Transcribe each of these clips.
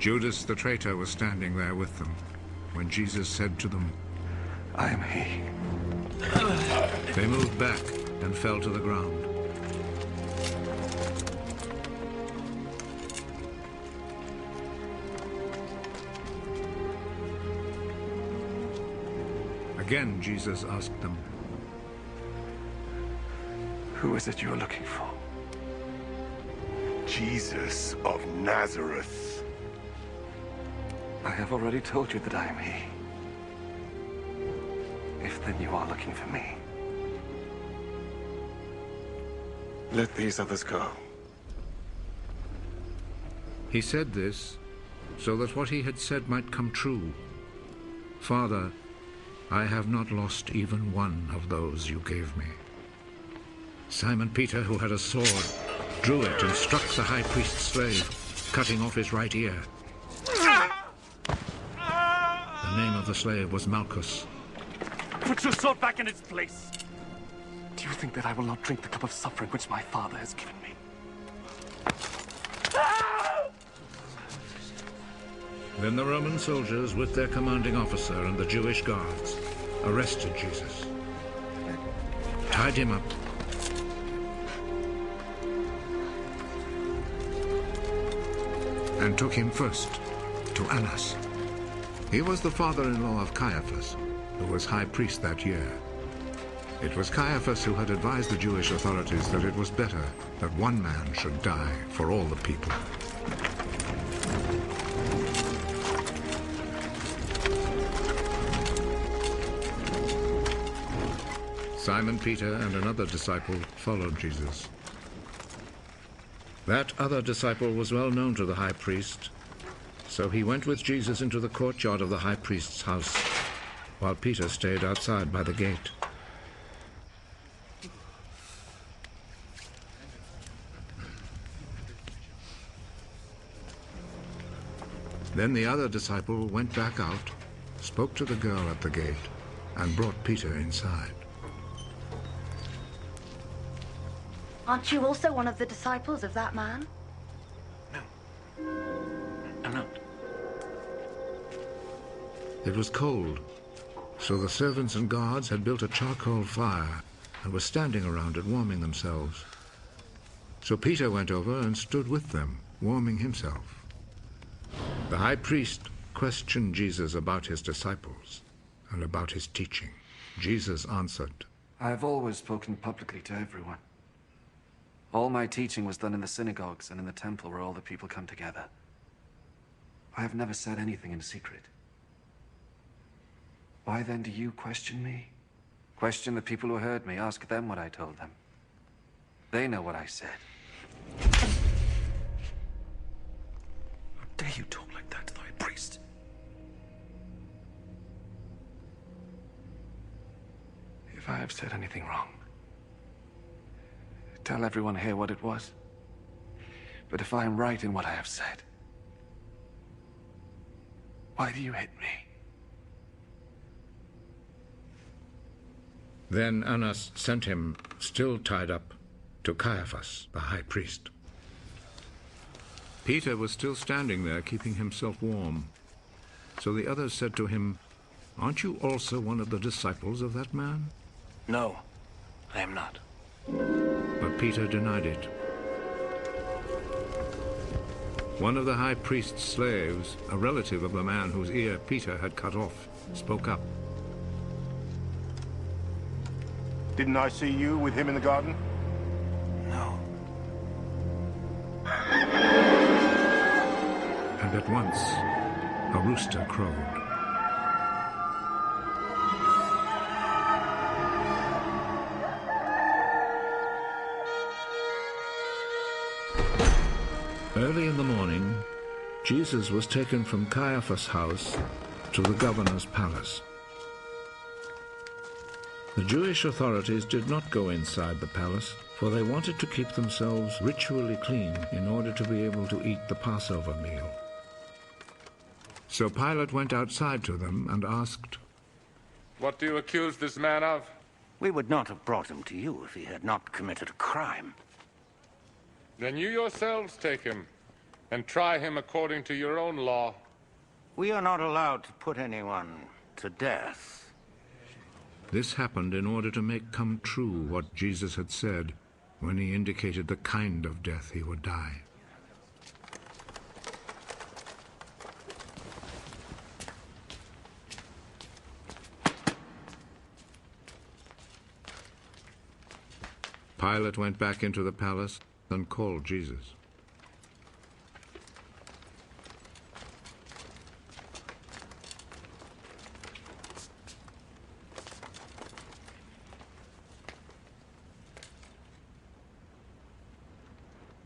Judas the traitor was standing there with them when Jesus said to them, I am he. They moved back and fell to the ground. Again, Jesus asked them, Who is it you are looking for? Jesus of Nazareth. I have already told you that I am he. If then you are looking for me, let these others go. He said this so that what he had said might come true. Father, I have not lost even one of those you gave me. Simon Peter, who had a sword, drew it and struck the high priest's slave, cutting off his right ear. The name of the slave was Malchus. Put your sword back in its place! Do you think that I will not drink the cup of suffering which my father has given me? Then the Roman soldiers, with their commanding officer and the Jewish guards, arrested Jesus, tied him up, and took him first to Annas. He was the father-in-law of Caiaphas, who was high priest that year. It was Caiaphas who had advised the Jewish authorities that it was better that one man should die for all the people. Simon Peter and another disciple followed Jesus. That other disciple was well known to the high priest, so he went with Jesus into the courtyard of the high priest's house, while Peter stayed outside by the gate. Then the other disciple went back out, spoke to the girl at the gate, and brought Peter inside. Aren't you also one of the disciples of that man? No. I'm not. It was cold, so the servants and guards had built a charcoal fire and were standing around it warming themselves. So Peter went over and stood with them, warming himself. The high priest questioned Jesus about his disciples and about his teaching. Jesus answered, I have always spoken publicly to everyone. All my teaching was done in the synagogues and in the temple where all the people come together. I have never said anything in secret. Why then do you question me? Question the people who heard me. Ask them what I told them. They know what I said. How dare you talk like that to the high priest? If I have said anything wrong, tell everyone here what it was. But if I am right in what I have said, why do you hit me? Then Annas sent him, still tied up, to Caiaphas, the high priest. Peter was still standing there, keeping himself warm. So the others said to him, Aren't you also one of the disciples of that man? No, I am not. But Peter denied it. One of the high priest's slaves, a relative of the man whose ear Peter had cut off, spoke up. Didn't I see you with him in the garden? No. And at once, a rooster crowed. Early in the morning, Jesus was taken from Caiaphas' house to the governor's palace. The Jewish authorities did not go inside the palace, for they wanted to keep themselves ritually clean in order to be able to eat the Passover meal. So Pilate went outside to them and asked, What do you accuse this man of? We would not have brought him to you if he had not committed a crime. Then you yourselves take him and try him according to your own law. We are not allowed to put anyone to death. This happened in order to make come true what Jesus had said when he indicated the kind of death he would die. Pilate went back into the palace and called Jesus.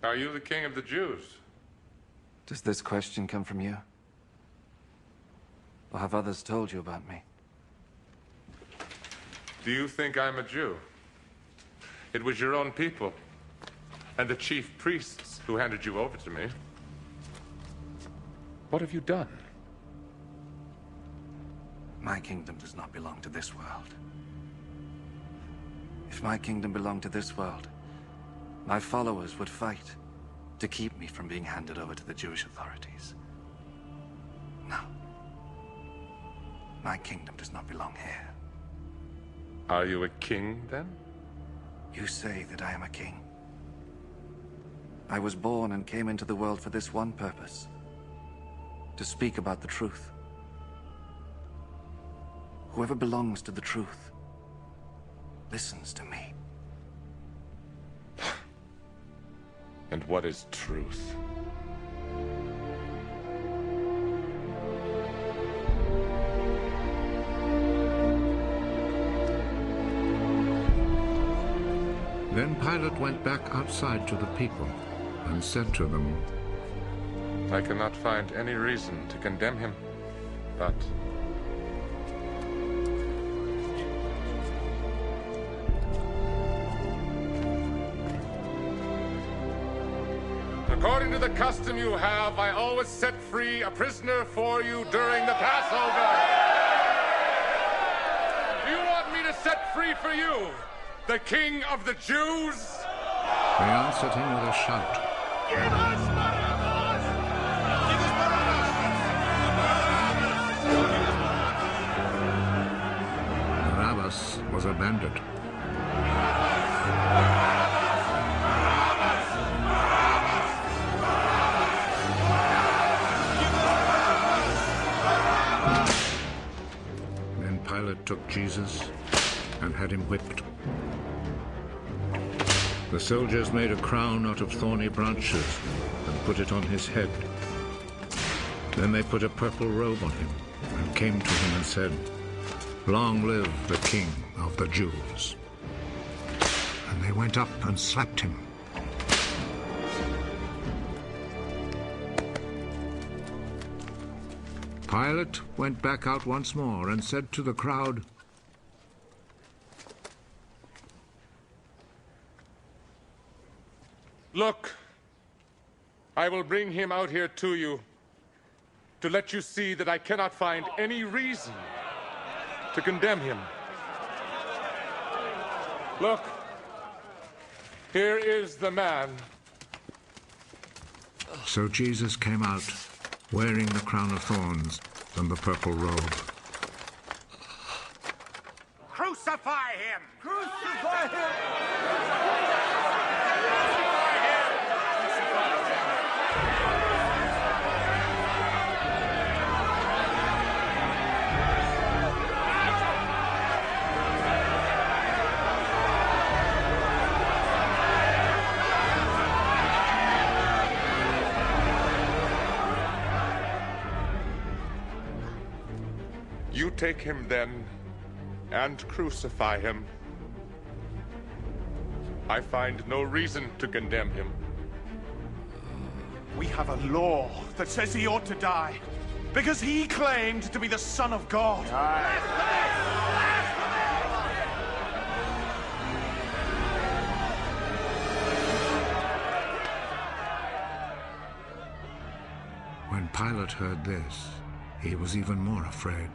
Are you the king of the Jews? Does this question come from you? Or have others told you about me? Do you think I'm a Jew? It was your own people and the chief priests who handed you over to me. What have you done? My kingdom does not belong to this world. If my kingdom belonged to this world, my followers would fight to keep me from being handed over to the Jewish authorities. No. My kingdom does not belong here. Are you a king, then? You say that I am a king. I was born and came into the world for this one purpose: to speak about the truth. Whoever belongs to the truth listens to me. And what is truth? Then Pilate went back outside to the people and said to them, I cannot find any reason to condemn him, but according to the custom you have, I always set free a prisoner for you during the Passover. Do you want me to set free for you the King of the Jews? They answered him with a shout. Give us Barabbas! Give us Barabbas was a bandit. Then Pilate took Jesus and had him whipped. The soldiers made a crown out of thorny branches and put it on his head. Then they put a purple robe on him and came to him and said, Long live the King of the Jews. And they went up and slapped him. Pilate went back out once more and said to the crowd, Look, I will bring him out here to you to let you see that I cannot find any reason to condemn him. Look, here is the man. So Jesus came out, wearing the crown of thorns and the purple robe. Crucify him! Crucify him! You take him then and crucify him. I find no reason to condemn him. We have a law that says he ought to die because he claimed to be the Son of God. When Pilate heard this, he was even more afraid.